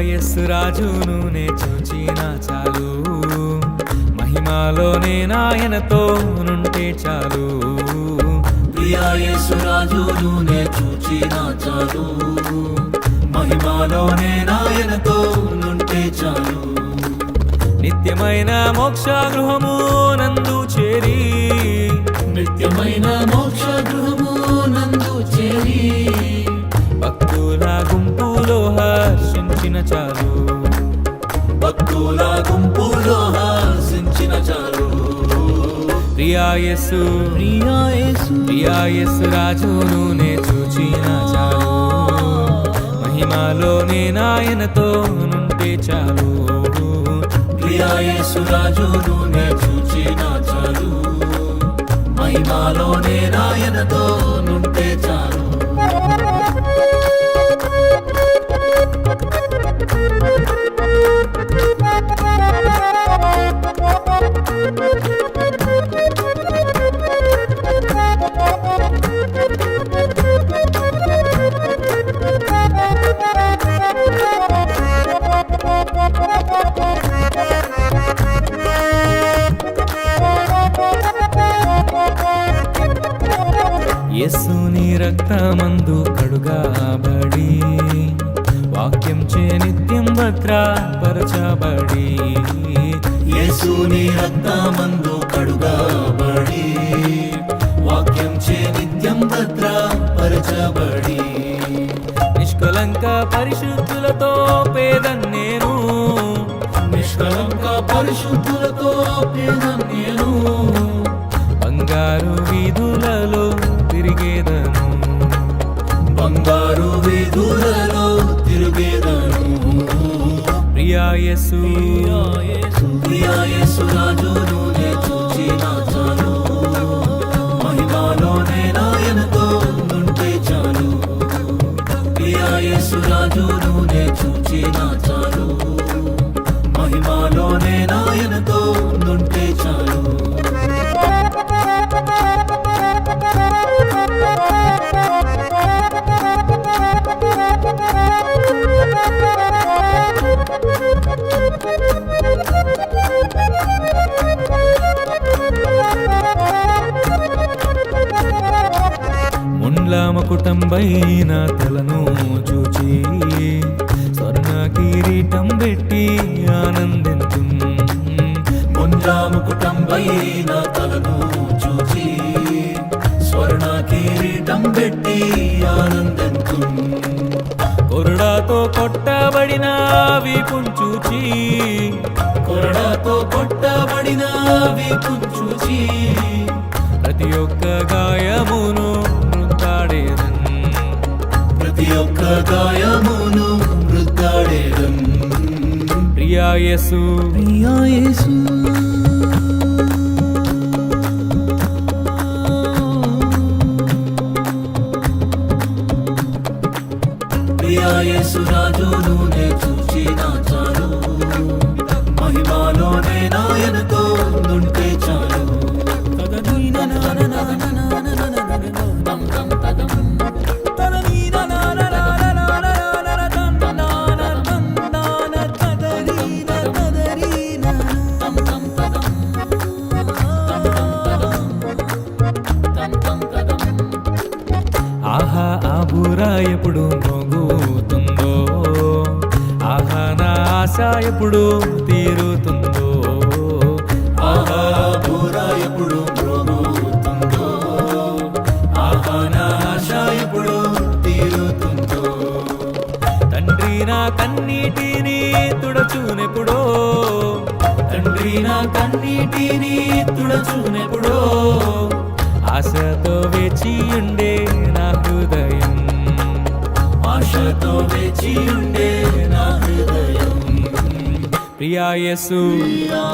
యేసు రాజును నే చూచిన చాలు, మహిమలోనే నాయనతో నుంటే చాలు. ప్రియా యేసు రాజును నే చూచిన చాలు, మహిమలోనే నాయనతో నుంటే చాలు. నిత్యమైన మోక్ష గృహము నందు చేరి, నిత్యమైన మోక్ష గృహము నందు చేరి, భక్తుల గుంపులో హర్షించిన చాలు, భక్తుల గుంపులో హర్షించిన చాలు. ప్రియా యేసు రాజును నే చూచిన చాలు, మహిమలోనే నాయనతో నుంటే చాలు. ప్రియా యేసు రాజును నే చూచిన చాలు, మహిమలోనే నాయనతో నుంటే చాలు. యేసుని రక్తమందు కడుగాబడి, వాక్యం చే నిత్యం భద్రపరచబడి, యేసుని రక్తమందు కడుగాబడి, వాక్యం చే నిత్యం భద్రపరచబడి, నిష్కలంక పరిశుద్ధులతో పేదన్నేను, నిష్కలంక పరిశుద్ధులతో పేదన్నేను, బంగారు వీధులలో తిరిగేదను, బంగారు వీధులలో తిరిగేదను. ప్రియా యేసు రాజును నే చూచిన చాలు, మహిమలోనే నాయనతో నుంటే చాలు. ప్రియా యేసు రాజును నే చూచిన చాలు, మహిమలోనే నాయనతో నుంటే చాలు. ముండ్ల మకుటంబైన తలను చూచి, స్వర్ణ కిరీటం పెట్టి ఆనందించు, ముకుటంబైన తలను చూచి, స్వర్ణ కిరీటం పెట్టి ఆనందించు. కొరడాతో కొట్టబడిన వీపును చూచి, కొరడాతో కొట్టబడిన వీపును చూచి, ప్రతి ఒక్క గాయమును మృతాడేదన్, ప్రతి ఒక్క గాయమును మృతాడేదన్. ప్రియా యేసు ప్రియా యేసు రాజును నే చూచిన చాలు, మహిమలోనే నాయనతో నుంటే చాలు. ఆహా ఆ బూరా ఎప్పుడు మోగుతుందో, ఆహా నా ఆశ ఎప్పుడు తీరుతుందో, ఆహా బూరా ఎప్పుడు మోగుతుందో, ఆహా నా ఆశ ఎప్పుడు తీరుతుందో. తండ్రి నా కన్నీటిని తుడచునెప్పుడో, తండ్రి నా కన్నీటిని తుడచునెప్పుడో, ఆశతో వేచి ఉండే నా హృదయం, ఆశతో వేచి ఉండే నా హృదయం. ప్రియా యేసు ప్రియా